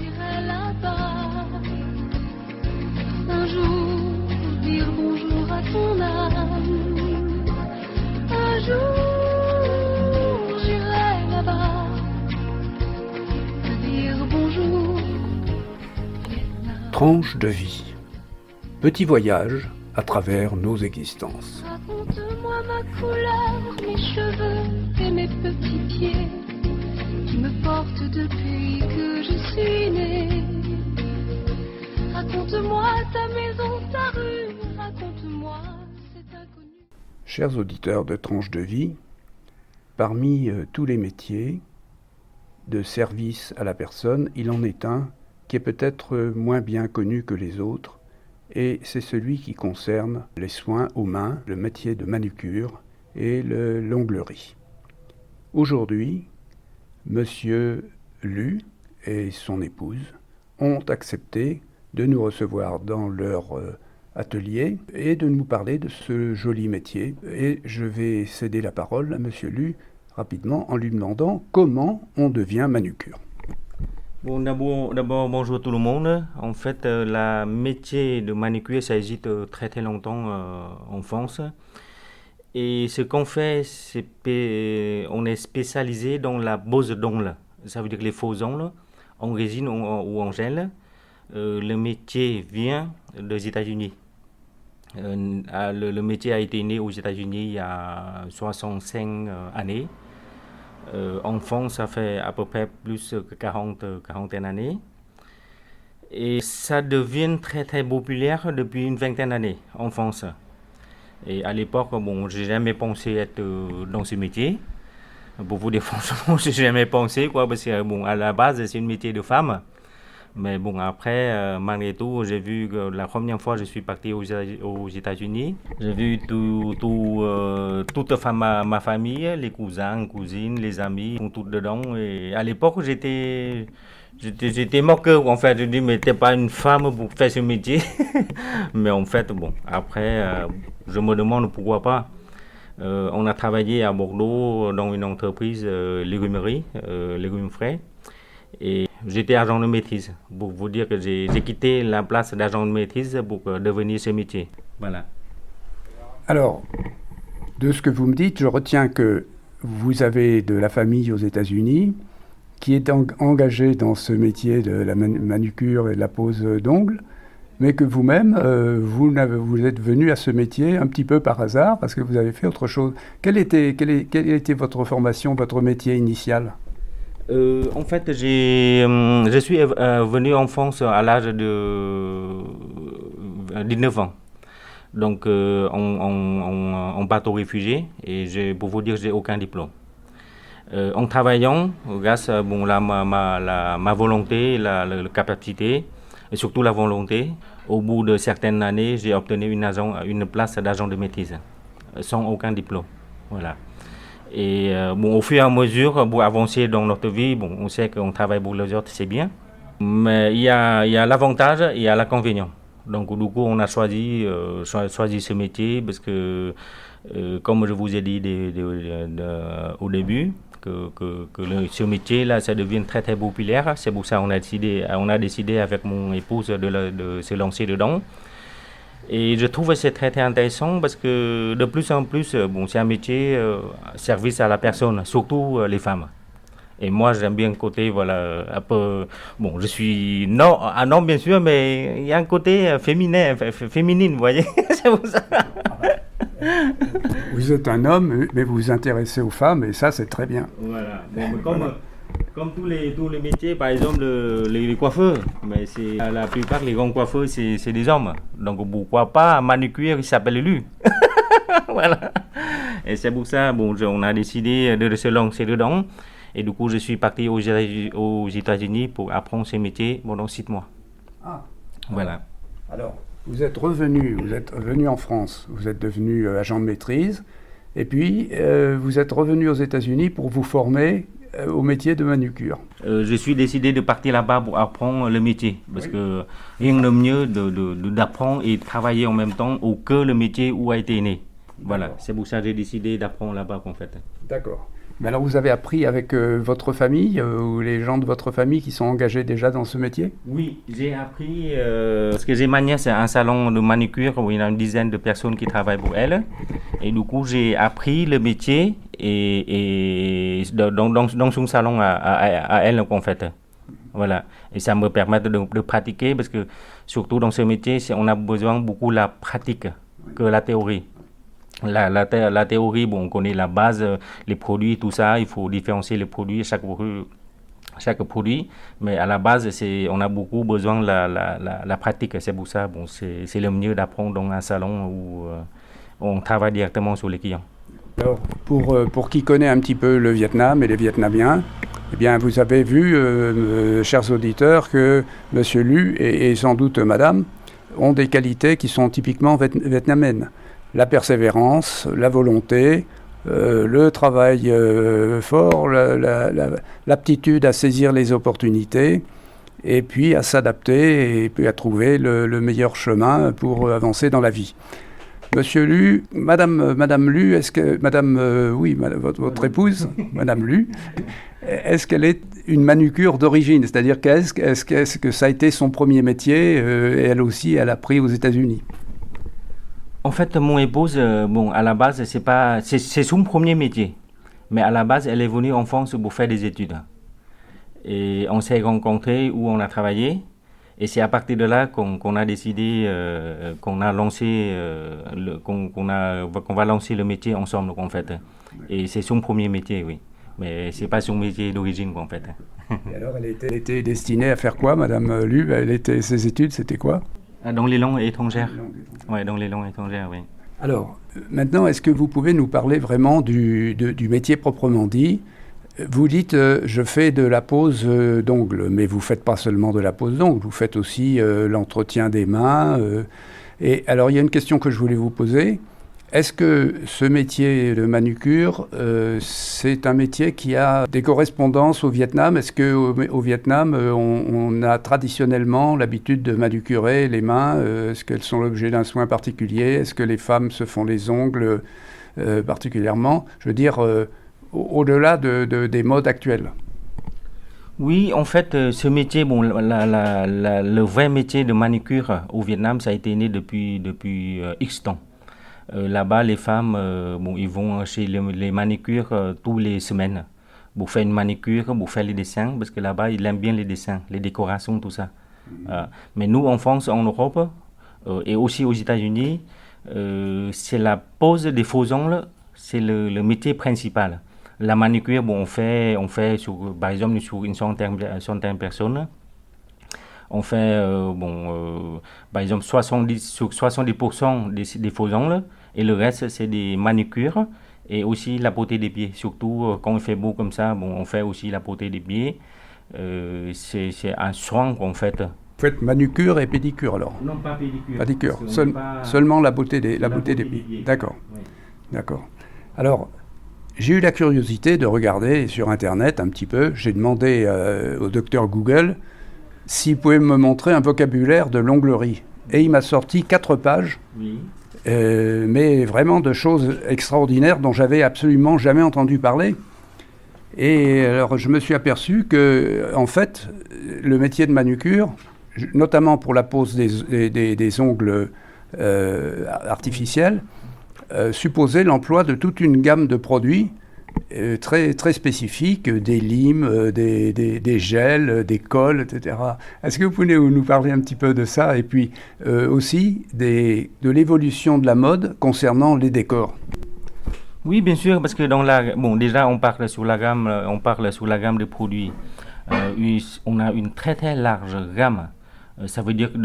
j'irai là-bas. Un jour, dire bonjour à ton âme. Un jour, j'irai là-bas. Dire bonjour. Tranche de vie. Petit voyage à travers nos existences. Raconte-moi ma couleur, mes cheveux et mes petits pieds qui me portent depuis que je suis née. Raconte-moi ta maison, ta rue, raconte-moi cet inconnu. Chers auditeurs de Tranche de vie, parmi tous les métiers de service à la personne, il en est un qui est peut-être moins bien connu que les autres, et c'est celui qui concerne les soins aux mains, le métier de manucure et l'onglerie. Aujourd'hui, Monsieur Lu et son épouse ont accepté de nous recevoir dans leur atelier et de nous parler de ce joli métier. Et je vais céder la parole à Monsieur Lu rapidement en lui demandant comment on devient manucure. Bon, d'abord, bonjour tout le monde. En fait, le métier de manucure, ça existe très très longtemps en France. Et ce qu'on fait, on est spécialisé dans la pose d'ongles. Ça veut dire les faux ongles, en résine ou en gel. Le métier vient des États-Unis. Le métier a été né aux États-Unis il y a 65 années. En France, ça fait à peu près plus que 40 années. Et ça devient très très populaire depuis une vingtaine d'années en France. Et à l'époque, bon, j'ai jamais pensé être dans ce métier. Pour vous dire franchement, j'ai jamais pensé, quoi, parce que bon, à la base, c'est un métier de femme. Mais bon, après, malgré tout, j'ai vu que la première fois je suis parti aux États-Unis, j'ai vu toute ma famille, les cousins, cousines, les amis, sont tous dedans. Et à l'époque, j'étais moqué, en fait. Je dis, mais t'es pas une femme pour faire ce métier. Mais en fait, bon, après, je me demande pourquoi pas. On a travaillé à Bordeaux dans une entreprise légumerie, légumes frais. Et j'étais agent de maîtrise, pour vous dire que j'ai quitté la place d'agent de maîtrise pour devenir ce métier. Voilà. Alors, de ce que vous me dites, je retiens que vous avez de la famille aux États-Unis qui est engagée dans ce métier de la manucure et de la pose d'ongles, mais que vous-même, vous êtes venu à ce métier un petit peu par hasard parce que vous avez fait autre chose. Quelle était votre formation, votre métier initial ? En fait, je suis venu en France à l'âge de 19 ans. Donc, en bateau réfugié, et pour vous dire, j'ai aucun diplôme. En travaillant, grâce à ma volonté, la capacité, et surtout la volonté, au bout de certaines années, j'ai obtenu une place d'agent de maîtrise, sans aucun diplôme. Voilà. Et bon, au fur et à mesure, pour avancer dans notre vie, bon, on sait qu'on travaille pour les autres, c'est bien. Mais il y a l'avantage et il y a l'inconvénient. Donc du coup, on a choisi ce métier parce que, comme je vous ai dit au début, ce métier-là, ça devient très très populaire. C'est pour ça qu'on a décidé avec mon épouse de se lancer dedans. Et je trouve que c'est très, très intéressant parce que de plus en plus, bon, c'est un métier service à la personne, surtout les femmes. Et moi, j'aime bien le côté, voilà, un peu... Bon, je suis un homme, bien sûr, mais il y a un côté féminine, vous voyez. C'est pour ça. Vous êtes un homme, mais vous vous intéressez aux femmes, et ça, c'est très bien. Voilà. Bon, comme tous les métiers, par exemple les coiffeurs, mais la plupart des grands coiffeurs, c'est des hommes. Donc pourquoi pas un manucure, il s'appelle Lu. Voilà. Et c'est pour ça, bon, on a décidé de se lancer dedans. Et du coup, je suis parti aux États-Unis pour apprendre ce métier pendant 6 mois. Ah. Voilà. Alors, vous êtes revenu en France, vous êtes devenu agent de maîtrise, et puis vous êtes revenu aux États-Unis pour vous former au métier de manucure. Je suis décidé de partir là-bas pour apprendre le métier, parce que rien de mieux d'apprendre et de travailler en même temps que le métier où a été né. Voilà, c'est pour ça que j'ai décidé d'apprendre là-bas en fait. D'accord. Mais alors vous avez appris avec votre famille ou les gens de votre famille qui sont engagés déjà dans ce métier? Oui, j'ai appris parce que Zemania, c'est un salon de manucure où il y a une dizaine de personnes qui travaillent pour elle. Et du coup, j'ai appris le métier dans son salon à elle, en fait. Voilà. Et ça me permet de pratiquer parce que, surtout dans ce métier, on a besoin beaucoup de la pratique que la théorie. La théorie, bon, on connaît la base, les produits, tout ça, il faut différencier les produits, chaque produit, mais à la base, on a beaucoup besoin de la pratique. C'est pour ça, bon, c'est le mieux d'apprendre dans un salon où on travaille directement sur les clients. Alors, pour qui connaît un petit peu le Vietnam et les Vietnamiens, eh bien, vous avez vu, chers auditeurs, que M. Lu et sans doute Madame ont des qualités qui sont typiquement vietnamiennes. La persévérance, la volonté, le travail fort, l'aptitude à saisir les opportunités et puis à s'adapter et puis à trouver le meilleur chemin pour avancer dans la vie. Monsieur Lu, Madame Lu, est-ce que votre épouse, Madame Lu, est-ce qu'elle est une manucure d'origine? C'est-à-dire qu'est-ce que ça a été son premier métier et elle aussi, elle a appris aux États-Unis? En fait, mon épouse, à la base, c'est son premier métier. Mais à la base, elle est venue en France pour faire des études. Et on s'est rencontrés où on a travaillé. Et c'est à partir de là qu'on a décidé, qu'on va lancer le métier ensemble, en fait. Et c'est son premier métier, oui. Mais c'est pas son métier d'origine, en fait. Et alors, elle était destinée à faire quoi, Madame Lu? Ses études, c'était quoi? Dans les langues étrangères. Oui, dans les langues étrangères, oui. Alors, maintenant, est-ce que vous pouvez nous parler vraiment du métier proprement dit? Vous dites, je fais de la pose d'ongles, mais vous ne faites pas seulement de la pose d'ongles, vous faites aussi l'entretien des mains. Et alors, il y a une question que je voulais vous poser. Est-ce que ce métier de manucure, c'est un métier qui a des correspondances au Vietnam? Est-ce qu'au Vietnam, on a traditionnellement l'habitude de manucurer les mains? Est-ce qu'elles sont l'objet d'un soin particulier? Est-ce que les femmes se font les ongles particulièrement? Je veux dire, au-delà des modes actuels. Oui, en fait, ce métier, le vrai métier de manucure au Vietnam, ça a été né depuis X temps. Là-bas, les femmes, ils vont chez les manicures tous les semaines pour faire une manicure, pour faire les dessins, parce que là-bas, ils aiment bien les dessins, les décorations, tout ça. Mais nous, en France, en Europe, et aussi aux États-Unis, c'est la pose des faux ongles, c'est le métier principal. La manicure, on fait par exemple, sur une centaine de personnes. On fait, par exemple, 70% des faux ongles et le reste, c'est des manucures et aussi la beauté des pieds. Surtout quand il fait beau comme ça, on fait aussi la beauté des pieds. C'est un soin qu'on fait. Vous faites manucure et pédicure alors? Non, pas pédicure. Pédicure, seulement la beauté des pieds. D'accord. Oui. D'accord. Alors, j'ai eu la curiosité de regarder sur Internet un petit peu. J'ai demandé au docteur Google s'il pouvait me montrer un vocabulaire de l'onglerie. Et il m'a sorti 4 pages, Oui. Mais vraiment de choses extraordinaires dont j'avais absolument jamais entendu parler. Et alors je me suis aperçu que, en fait, le métier de manucure, notamment pour la pose des ongles artificiels, supposait l'emploi de toute une gamme de produits très, très spécifiques, des limes, des gels, des colles, etc. Est-ce que vous pouvez nous parler un petit peu de ça et puis aussi de l'évolution de la mode concernant les décors? Oui, bien sûr, parce que déjà on parle sur la gamme de produits. On a une très très large gamme. Ça veut dire que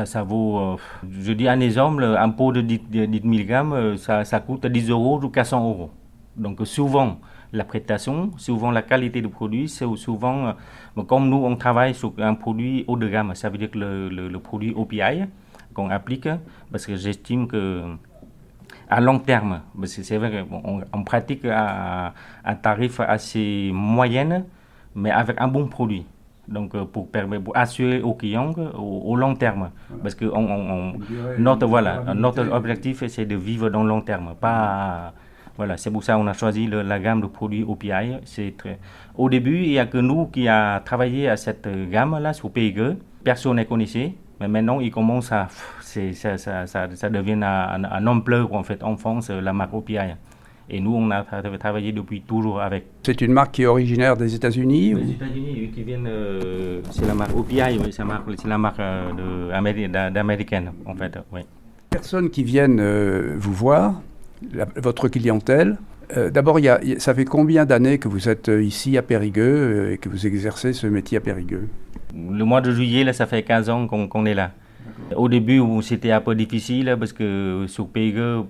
ça vaut, je dis un exemple, un pot de 10 mg, ça coûte 10 € jusqu'à 100 €. Donc souvent la prestation, souvent la qualité du produit, c'est souvent, comme nous on travaille sur un produit haut de gamme, ça veut dire que le produit OPI qu'on applique, parce que j'estime que à long terme, parce que c'est vrai qu'on pratique à un tarif assez moyen, mais avec un bon produit. Donc pour assurer aux clients au long terme, parce que notre objectif c'est de vivre dans le long terme, pas Voilà, c'est pour ça qu'on a choisi la gamme de produits OPI. Au début, il n'y a que nous qui a travaillé à cette gamme-là sur PIG. Personne ne connaissait, mais maintenant, il commence ça devient un ampleur en fait en France, la marque OPI. Et nous, on a travaillé depuis toujours avec. C'est une marque qui est originaire des États-Unis? Les États-Unis qui viennent, c'est la marque OPI, oui, c'est la marque d'américaine en fait. Oui. Les personnes qui viennent vous voir, votre clientèle, d'abord, ça fait combien d'années que vous êtes ici à Périgueux et que vous exercez ce métier à Périgueux? Le mois de juillet, là, ça fait 15 ans qu'on est là. Au début, c'était un peu difficile parce que sur Périgueux,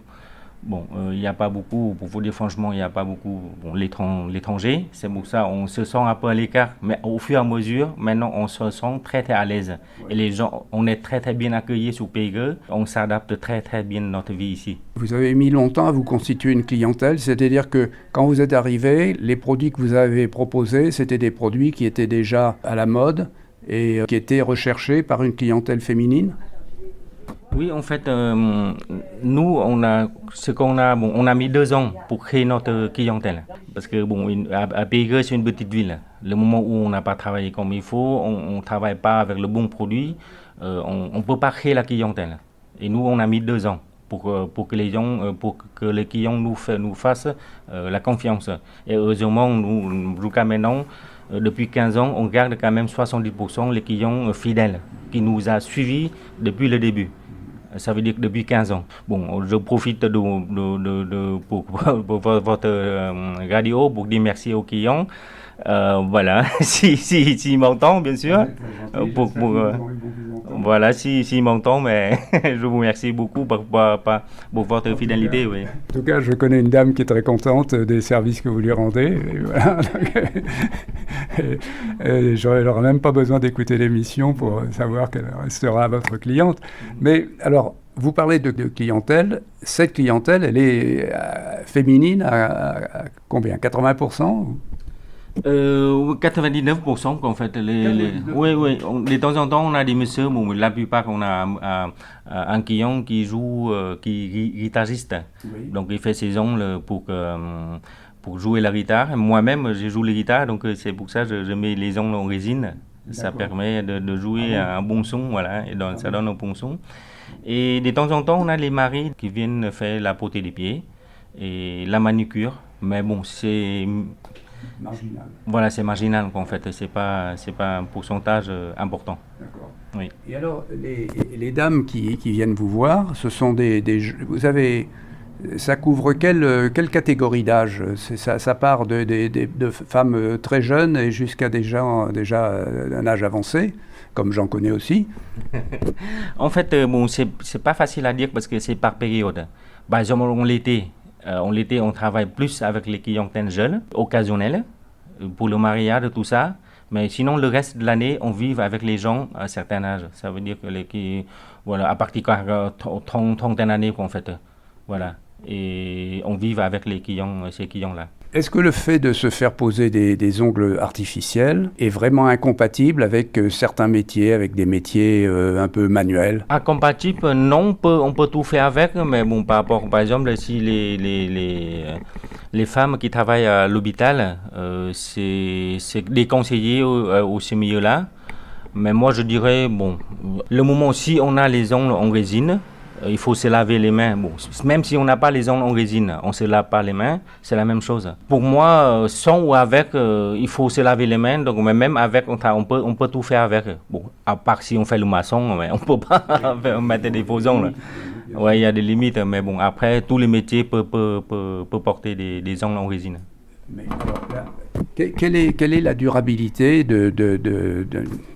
bon, il n'y a pas beaucoup, pour vous dire franchement, il n'y a pas beaucoup l'étranger. C'est pour ça on se sent un peu à l'écart. Mais au fur et à mesure, maintenant, on se sent très, très à l'aise. Et les gens, on est très, très bien accueillis sur Périgueux. On s'adapte très, très bien à notre vie ici. Vous avez mis longtemps à vous constituer une clientèle, c'est-à-dire que quand vous êtes arrivé, les produits que vous avez proposés, c'était des produits qui étaient déjà à la mode et qui étaient recherchés par une clientèle féminine? Oui, en fait, nous, on a mis 2 ans pour créer notre clientèle. Parce que, à Périgueux, c'est une petite ville. Le moment où on n'a pas travaillé comme il faut, on ne travaille pas avec le bon produit, on ne peut pas créer la clientèle. Et nous, on a mis 2 ans pour que les clients nous fassent la confiance. Et heureusement, nous, jusqu'à maintenant, depuis 15 ans, on garde quand même 70% les clients fidèles qui nous a suivis depuis le début. Ça veut dire que depuis 15 ans. Bon, je profite pour votre radio pour dire merci aux clients. Voilà, s'ils m'entendent, bien sûr. Voilà, s'ils m'entendent, mais je vous remercie beaucoup pour votre fidélité. Oui. En tout cas, je connais une dame qui est très contente des services que vous lui rendez. Et voilà. J'aurais même pas besoin d'écouter l'émission pour savoir qu'elle restera votre cliente. Mais alors, vous parlez de clientèle. Cette clientèle, elle est féminine à combien? 80%? 99% en fait. Oui. De temps en temps, on a des messieurs, la plupart, on a un client qui joue, qui est guitariste. Oui. Donc, il fait ses ongles pour jouer la guitare. Moi-même, je joue la guitare, donc c'est pour ça que je mets les ongles en résine. Ça permet de jouer un bon son, voilà, et donc, ça donne un bon son. Et de temps en temps, on a les maris qui viennent faire la potée des pieds et la manucure. Mais bon, c'est marginal. Voilà, c'est marginal en fait. C'est pas un pourcentage important. D'accord. Oui. Et alors, les dames qui viennent vous voir, ce sont vous avez, ça couvre quelle catégorie d'âge? Ça part de femmes très jeunes et jusqu'à des gens déjà d'un âge avancé, comme j'en connais aussi. En fait, c'est pas facile à dire parce que c'est par période. Par exemple, en l'été, on travaille plus avec les clientèles jeunes, occasionnelles, pour le mariage, tout ça. Mais sinon, le reste de l'année, on vit avec les gens à un certain âge. Ça veut dire que à partir de 30 d'années, en fait. Voilà. Et on vit avec ces clients-là. Est-ce que le fait de se faire poser des ongles artificiels est vraiment incompatible avec certains métiers, avec des métiers un peu manuels? Incompatible, non, on peut tout faire avec, mais bon, par exemple, si les femmes qui travaillent à l'hôpital, c'est déconseillé au ce milieu-là. Mais moi, je dirais, le moment si on a les ongles en résine, il faut se laver les mains. Bon, même si on n'a pas les ongles en résine, on ne se lave pas les mains, c'est la même chose. Pour moi, sans ou avec, il faut se laver les mains. Donc, même avec, on peut tout faire avec. Bon, à part si on fait le maçon, mais on ne peut pas mettre des faux ongles. Oui, il y a des limites, mais bon, après, tous les métiers peuvent porter des ongles en résine. Mais alors, là, quelle est la durabilité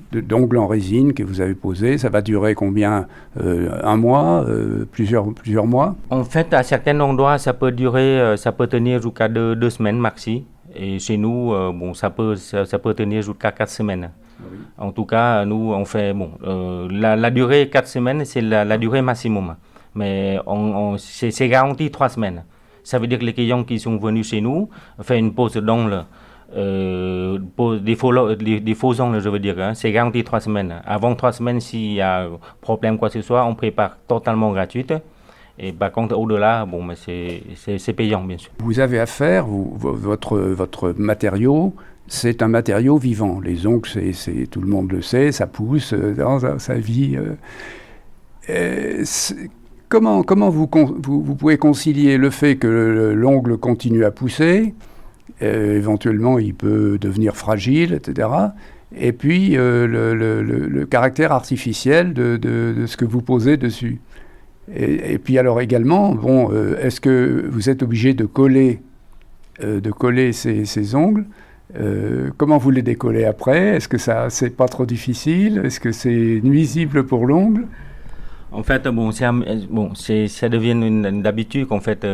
d'ongles en résine que vous avez posé? Ça va durer combien? Un mois? Plusieurs mois? En fait, à certains endroits, ça peut tenir jusqu'à 2 semaines maxi. Et chez nous, ça peut tenir jusqu'à 4 semaines. Oui. En tout cas, nous, on fait, la durée 4 semaines, c'est la durée maximum. Mais c'est garanti 3 semaines. Ça veut dire que les clients qui sont venus chez nous font une pose d'ongles. Des faux ongles, je veux dire, hein. C'est garanti 3 semaines. Avant 3 semaines, s'il y a problème quoi que ce soit, on prépare totalement gratuite. Et par contre, au-delà, bon, mais c'est payant, bien sûr. Vous avez affaire, votre matériau, c'est un matériau vivant. Les ongles, tout le monde le sait, ça pousse, ça vit. Comment vous pouvez concilier le fait que l'ongle continue à pousser, éventuellement il peut devenir fragile, etc., et puis le caractère artificiel de ce que vous posez dessus. Et puis alors également, bon, est-ce que vous êtes obligé de coller ces ongles? Comment vous les décollez après? Est-ce que c'est pas trop difficile? Est-ce que c'est nuisible pour l'ongle? En fait, bon, ça devient une habitude. En fait,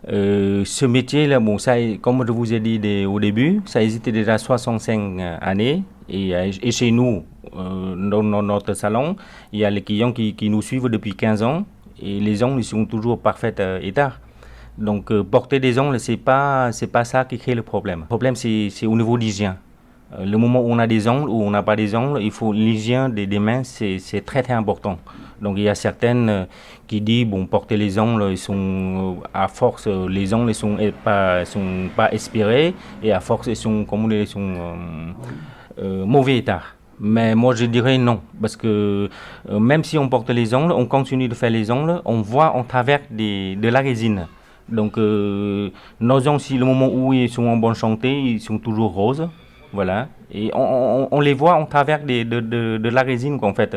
ce métier-là, bon, ça, comme je vous ai dit au début, ça existe déjà 65 années. Et chez nous, dans notre salon, il y a les clients qui nous suivent depuis 15 ans. Et les ongles, ils sont toujours en parfait état. Donc, porter des ongles, c'est pas ça qui crée le problème. Le problème, c'est au niveau d'hygiène. Le moment où on a des ongles ou on n'a pas des ongles, l'hygiène des mains, c'est très très important. Donc il y a certaines qui disent, bon, porter les ongles, ils sont à force, les ongles ils sont pas expirés et à force ils sont mauvais état. Mais moi je dirais non, parce que même si on porte les ongles, on continue de faire les ongles, on voit en travers de la résine. Donc nos ongles, si le moment où ils sont en bonne santé, ils sont toujours roses. Voilà, et on les voit en travers de la résine, en fait.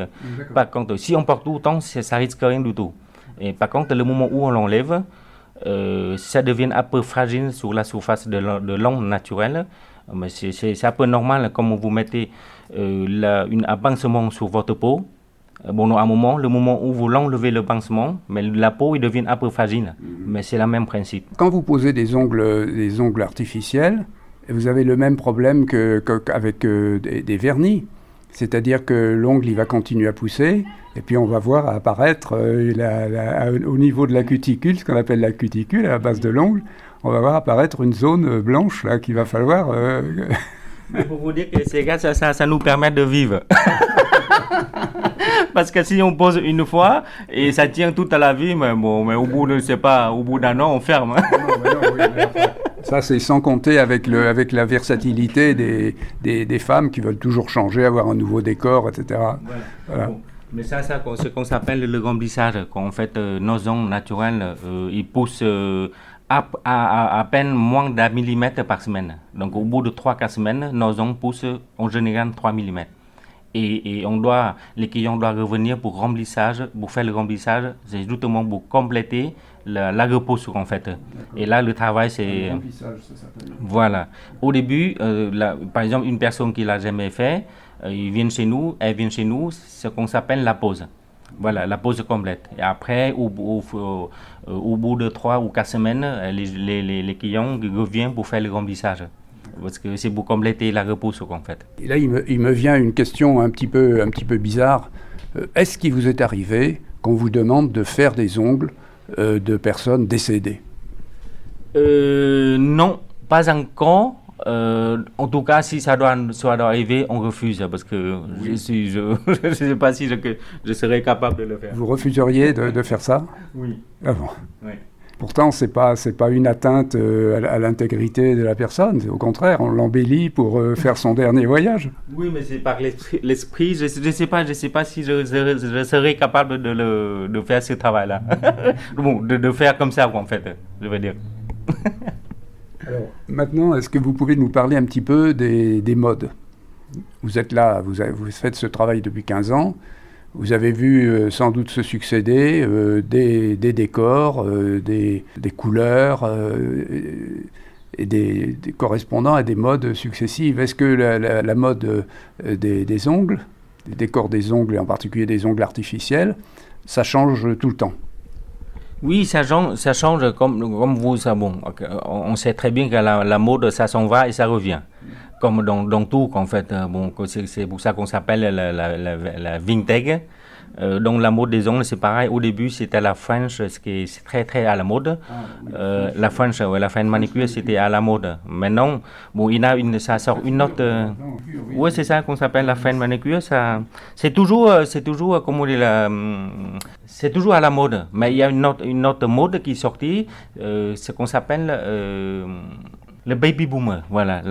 Par contre, si on porte tout le temps, ça risque rien du tout. Et par contre, le moment où on l'enlève, ça devient un peu fragile sur la surface de l'ongle naturelle. Mais c'est un peu normal, comme vous mettez un pansement sur votre peau. Bon, à un moment, le moment où vous l'enlevez le pansement, mais la peau il devient un peu fragile. Mais c'est le même principe. Quand vous posez des ongles artificiels, vous avez le même problème qu'avec des vernis. C'est-à-dire que l'ongle, il va continuer à pousser, et puis on va voir apparaître au niveau de la cuticule, ce qu'on appelle la cuticule, à la base de l'ongle, on va voir apparaître une zone blanche là qu'il va falloir... Mais pour vous dire que ces gars, ça nous permet de vivre. Parce que si on pose une fois, et ça tient toute la vie, mais au bout d'un an, on ferme. Ça, c'est sans compter avec la versatilité des femmes qui veulent toujours changer, avoir un nouveau décor, etc. Voilà. Bon. Mais ça, c'est ce qu'on s'appelle le remplissage. En fait, nos ongles naturels, ils poussent à peine moins d'1 millimètre par semaine. Donc, au bout de 3-4 semaines, nos ongles poussent en général 3 millimètres. Et les clients doivent revenir pour faire le remplissage, c'est justement pour compléter la repousse en fait. D'accord. Et là, le travail, c'est... remplissage, ça s'appelle. Voilà. Au début, par exemple, une personne qui l'a jamais fait, elle vient chez nous, ce qu'on s'appelle la pose. Voilà, la pose complète. Et après, au bout de 3 ou 4 semaines, les clients reviennent pour faire le remplissage. Parce que c'est pour compléter la repousse en fait. Et là, il me vient une question un petit peu bizarre. Est-ce qu'il vous est arrivé qu'on vous demande de faire des ongles de personnes décédées? Non, pas encore. En tout cas, si ça doit arriver, on refuse parce que oui. Je ne sais pas si je serais capable de le faire. Vous refuseriez de faire ça? Oui. Ah bon? Oui. Pourtant, c'est pas une atteinte à l'intégrité de la personne. Au contraire, on l'embellit pour faire son dernier voyage. Oui, mais c'est par l'esprit. Je sais pas si je serais capable de faire ce travail-là. Bon, de faire comme ça, en fait, je veux dire. Alors, maintenant, est-ce que vous pouvez nous parler un petit peu des modes? Vous êtes là, vous faites ce travail depuis 15 ans. Vous avez vu sans doute se succéder des décors, des couleurs et des correspondant à des modes successives. Est-ce que la mode des ongles, des décors des ongles et en particulier des ongles artificiels, ça change tout le temps? Oui, ça change comme vous, ça, bon, on sait très bien que la mode, ça s'en va et ça revient. Comme dans tout, en fait, bon, c'est pour ça qu'on s'appelle la vintage. Donc la mode des ongles, c'est pareil. Au début, c'était la French, c'est très très à la mode. La French manicure, c'était à la mode. Maintenant, bon, ça sort une autre. ouais, c'est ça qu'on s'appelle la fine manicure. Ça, c'est toujours, comment dire, c'est toujours à la mode. Mais il y a une autre mode qui est sortie, ce qu'on s'appelle le baby boomer. Voilà,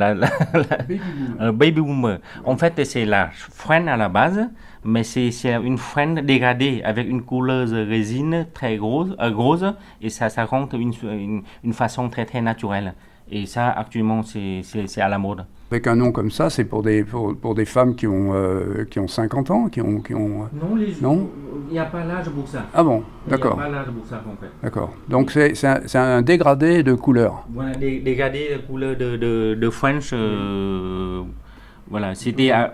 baby boomer. En fait, c'est la freine à la base, mais c'est une freine dégradée avec une couleuse résine très grosse, et ça rend une façon très très naturelle. Et ça, actuellement, c'est à la mode. Avec un nom comme ça, c'est pour des femmes qui ont 50 ans, Non, il n'y a pas l'âge pour ça. Ah bon, d'accord. Il n'y a pas l'âge pour ça, en fait. D'accord. Donc c'est un dégradé de couleur. Voilà, dégradé de couleur de French. Voilà,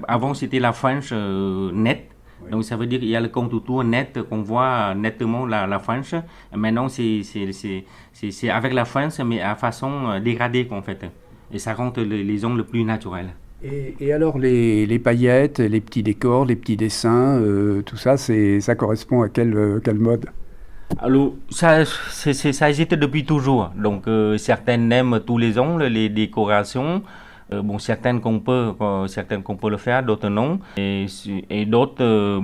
avant c'était la French nette. Donc ça veut dire qu'il y a le contour net qu'on voit nettement la French. Maintenant c'est avec la French mais à façon dégradée en fait. Et ça rend les ongles plus naturels. Et alors les paillettes, les petits décors, les petits dessins, tout ça, ça correspond à quelle mode? Alors ça existe depuis toujours. Donc certaines aiment tous les ongles, les décorations. Certaines qu'on peut le faire, d'autres non. Et d'autres,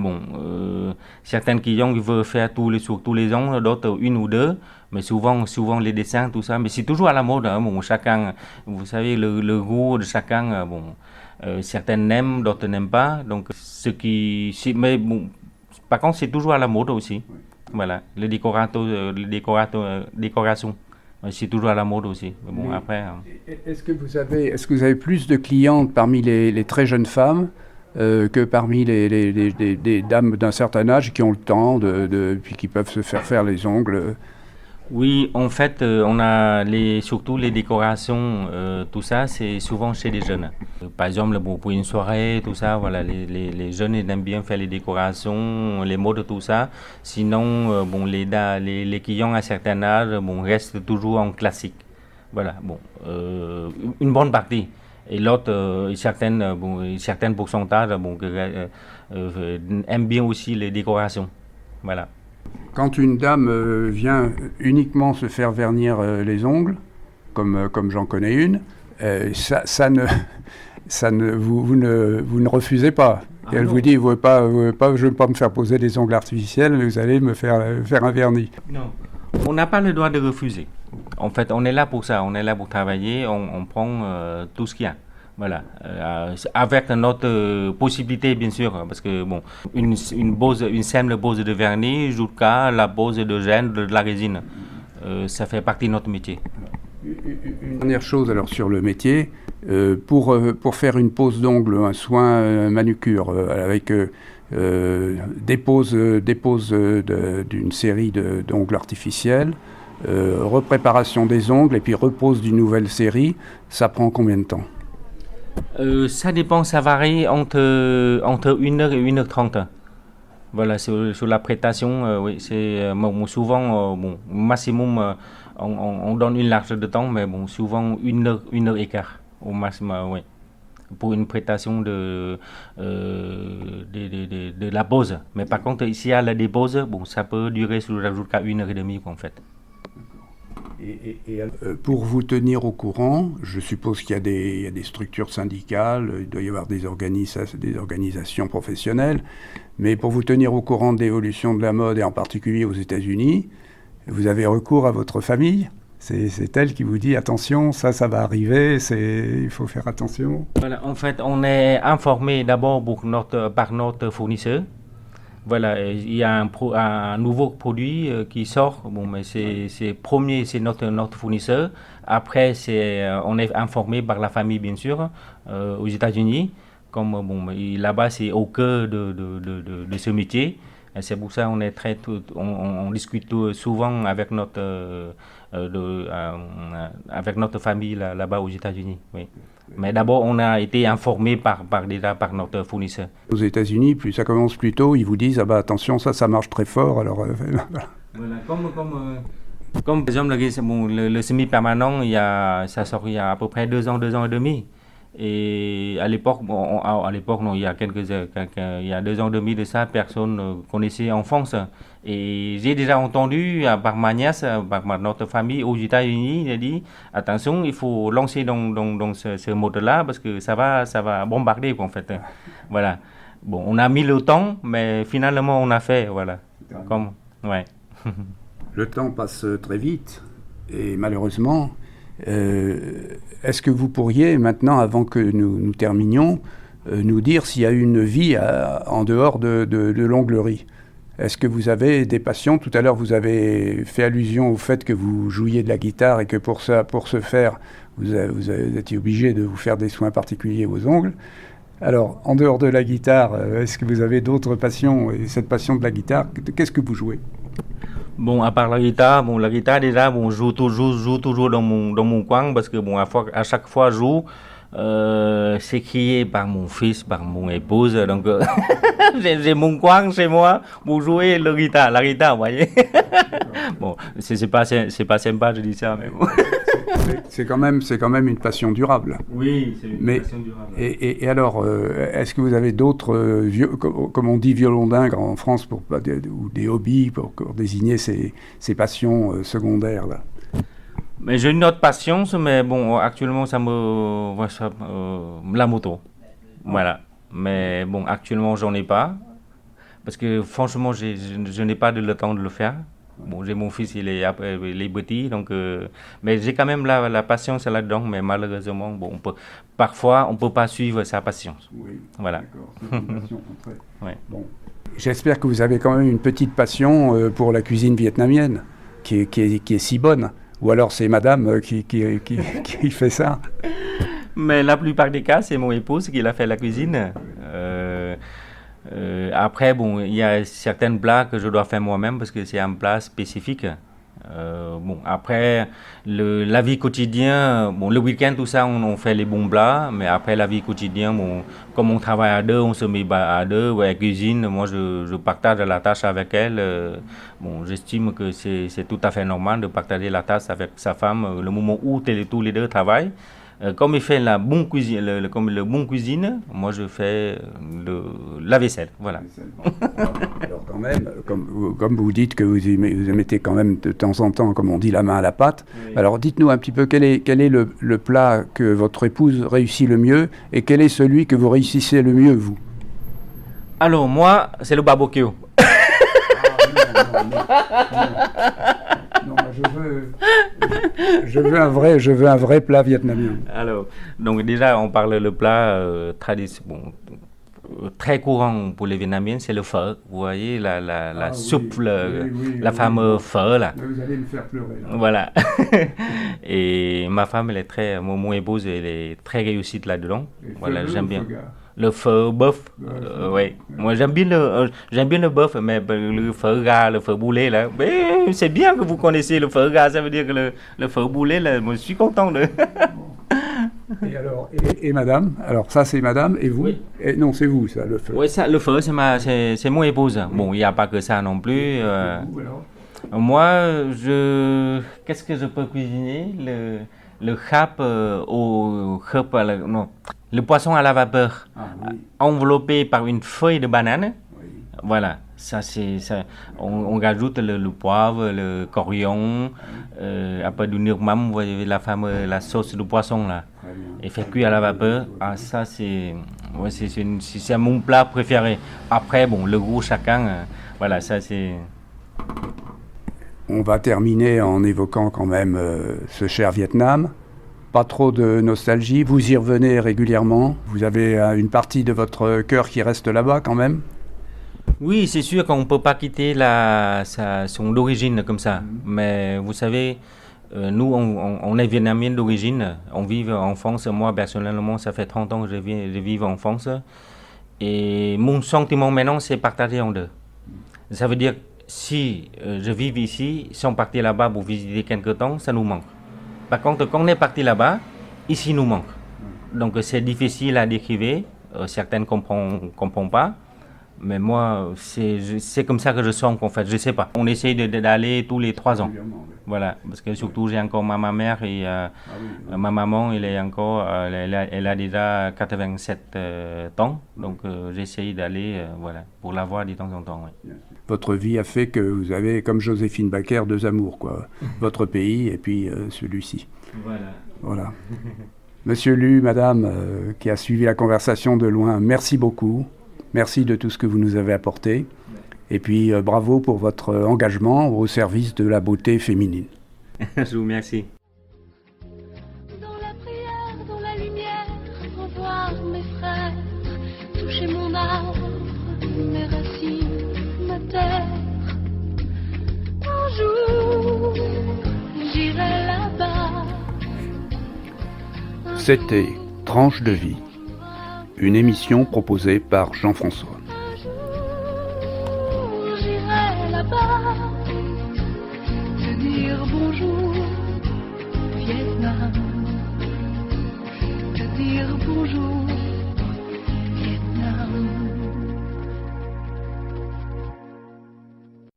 certaines clients qui veulent faire sur tous les ongles, d'autres une ou deux. Mais souvent les dessins, tout ça. Mais c'est toujours à la mode. Hein. Bon, chacun, vous savez, le goût de chacun. Certaines aiment, d'autres n'aiment pas. Donc, par contre, c'est toujours à la mode aussi. Oui. Voilà, les décorations. C'est toujours à la mode aussi. Mais bon, après. Est-ce que vous avez plus de clientes parmi les très jeunes femmes que parmi les dames d'un certain âge qui ont le temps puis qui peuvent se faire les ongles? Oui, en fait, on a surtout les décorations, tout ça, c'est souvent chez les jeunes. Par exemple, pour une soirée, tout ça, voilà, les jeunes ils aiment bien faire les décorations, les modes, tout ça. Sinon, les clients à certain âge, restent toujours en classique. Voilà, une bonne partie. Et l'autre, certains pourcentages, aiment bien aussi les décorations. Voilà. Quand une dame vient uniquement se faire vernir les ongles, comme j'en connais une, vous ne refusez pas. Ah, elle vous dit, je ne veux pas me faire poser des ongles artificiels, vous allez me faire un vernis. Non, on n'a pas le droit de refuser. En fait, on est là pour ça, on est là pour travailler, on prend tout ce qu'il y a. Voilà, avec notre possibilité bien sûr, parce que une simple pose de vernis jusqu'à la pose de gel de la résine, ça fait partie de notre métier. Une dernière chose alors sur le métier, pour faire une pose d'ongle, un soin manucure avec dépose d'une série d'ongles artificiels, repréparation des ongles et puis repose d'une nouvelle série, ça prend combien de temps? Ça dépend, ça varie entre 1h et 1h30. Voilà, sur la prestation, oui, c'est souvent, maximum, on donne une large de temps, mais souvent 1 heure et quart au maximum, oui, pour une prestation de la pose. Mais par contre, ici à la dépose, ça peut durer jusqu'à 1h30 en fait. Et pour vous tenir au courant, je suppose qu'il y a des structures syndicales, il doit y avoir des organisations professionnelles, mais pour vous tenir au courant de l'évolution de la mode, et en particulier aux États-Unis, vous avez recours à votre famille? C'est elle qui vous dit attention, ça va arriver, il faut faire attention. Voilà, en fait, on est informé d'abord par notre fournisseur. Voilà, il y a un nouveau produit qui sort. Mais c'est notre fournisseur. Après, on est informé par la famille, bien sûr, aux États-Unis. Comme là-bas, c'est au cœur de ce métier. Et c'est pour ça qu'on est on discute souvent avec notre famille là-bas aux États-Unis. Oui. Mais d'abord, on a été informé par notre fournisseur. Aux États-Unis, plus ça commence plus tôt, ils vous disent attention, ça marche très fort. Alors voilà, comme par exemple le semi-permanent, ça sort il y a à peu près 2 ans et demi. Et à l'époque, à l'époque, non, il y a il y a 2 ans et demi de ça, personne ne connaissait en France. Et j'ai déjà entendu par ma nièce, par notre famille aux États-Unis, il a dit attention, il faut lancer dans ce mode-là parce que ça va bombarder en fait. Voilà. Bon, on a mis le temps, mais finalement on a fait, voilà. Comme, ouais. Le temps passe très vite et malheureusement, est-ce que vous pourriez maintenant, avant que nous terminions, nous dire s'il y a une vie en dehors de l'onglerie? Est-ce que vous avez des passions? Tout à l'heure, vous avez fait allusion au fait que vous jouiez de la guitare et que pour ce faire, vous étiez obligé de vous faire des soins particuliers aux ongles. Alors, en dehors de la guitare, est-ce que vous avez d'autres passions? Et cette passion de la guitare, qu'est-ce que vous jouez? Bon, à part la guitare déjà, bon, je joue toujours dans mon coin parce que bon, à chaque fois, je joue. C'est crié par mon fils, par mon épouse, donc j'ai mon coin chez moi pour jouer la guitare, vous voyez. Bon, c'est pas sympa, je dis ça, mais bon. C'est quand même une passion durable. Oui, c'est une passion durable. Et alors, est-ce que vous avez d'autres, comme on dit violon-dingue en France, ou des hobbies pour désigner ces passions secondaires là? Mais j'ai une autre passion, mais bon, actuellement, la moto. Voilà. Mais bon, actuellement, j'en ai pas. Parce que franchement, je n'ai pas le temps de le faire. Bon, j'ai mon fils, il est petit, donc... mais j'ai quand même la passion, c'est là-dedans, mais malheureusement, bon, parfois, on ne peut pas suivre sa passion. Oui, voilà. D'accord, c'est une passion Ouais. Bon. J'espère que vous avez quand même une petite passion pour la cuisine vietnamienne, qui est si bonne. Ou alors c'est madame qui fait ça? Mais la plupart des cas, c'est mon épouse qui l'a fait la cuisine. Après, bon, il y a certains plats que je dois faire moi-même parce que c'est un plat spécifique. Bon, après, la vie quotidienne, bon, le week-end, tout ça, on fait les bons plats, mais après la vie quotidienne, bon, comme on travaille à deux, on se met à deux, ouais, cuisine, moi je partage la tâche avec elle. Bon, j'estime que c'est tout à fait normal de partager la tâche avec sa femme le moment où tous les deux travaillent. Comme il fait la bonne cuisine, comme le bon cuisine, moi je fais la vaisselle, voilà. Alors quand même, comme vous dites que vous mettez quand même de temps en temps, comme on dit, la main à la pâte. Oui. Alors dites-nous un petit peu quel est le plat que votre épouse réussit le mieux et quel est celui que vous réussissez le mieux, vous? Alors moi, c'est le barbecue. Non, je veux un vrai plat vietnamien. Alors, donc déjà, on parle le plat très courant pour les Vietnamiens, c'est le phở. Vous voyez, la soupe, la fameuse phở là. Vous allez me faire pleurer. Là. Voilà. Et ma femme, mon épouse, elle est très réussie là-dedans. Voilà, j'aime bien. Le phở bœuf, oui. Moi j'aime bien le bœuf, mais le phở gras, le phở boulet là, mais c'est bien que vous connaissez le phở gras, ça veut dire que le phở boulet là, moi je suis content de. Et alors, et madame, alors ça c'est madame, et vous? Oui. Et non, c'est vous ça, le phở. Oui, ça, le phở c'est mon épouse. Bon, il n'y a pas que ça non plus. Moi, qu'est-ce que je peux cuisiner? Le khap le poisson à la vapeur, enveloppé par une feuille de banane. Oui. Voilà, ça c'est ça. On rajoute le poivre, le coriandre, un peu du nirmam, vous voyez la sauce de poisson là, et fait cuire à la vapeur. Ah ça c'est mon plat préféré. Après bon, le goût chacun, voilà ça c'est. On va terminer en évoquant quand même ce cher Vietnam. Pas trop de nostalgie, vous y revenez régulièrement, vous avez une partie de votre cœur qui reste là-bas quand même? Oui, c'est sûr qu'on ne peut pas quitter son origine comme ça, mais vous savez, nous on est Vietnamiens d'origine, on vit en France, moi personnellement ça fait 30 ans que je vis en France, et mon sentiment maintenant c'est partager en deux. Ça veut dire si je vis ici, sans partir là-bas pour visiter quelque temps, ça nous manque. Par contre, quand on est parti là-bas, ici nous manque. Donc c'est difficile à décrire, certains ne comprennent pas, Mais moi, c'est comme ça que je sens qu'en fait, je sais pas. On essaye d'aller tous les 3 ans. Voilà, parce que surtout j'ai encore ma mère et ma maman, elle est encore, elle a déjà 87 ans, donc j'essaye d'aller, voilà, pour la voir de temps en temps. Ouais. Votre vie a fait que vous avez, comme Joséphine Baker, deux amours, quoi. Votre pays et puis celui-ci. Voilà. Monsieur Lu, madame, qui a suivi la conversation de loin, merci beaucoup. Merci de tout ce que vous nous avez apporté. Et puis bravo pour votre engagement au service de la beauté féminine. Je vous remercie. Dans la prière, dans la lumière, revoir mes frères, toucher mon arbre, mes racines, ma terre. Un jour, j'irai là-bas. C'était Tranche de vie, une émission proposée par Jean-François. Un jour, j'irai là-bas, te dire bonjour, Vietnam.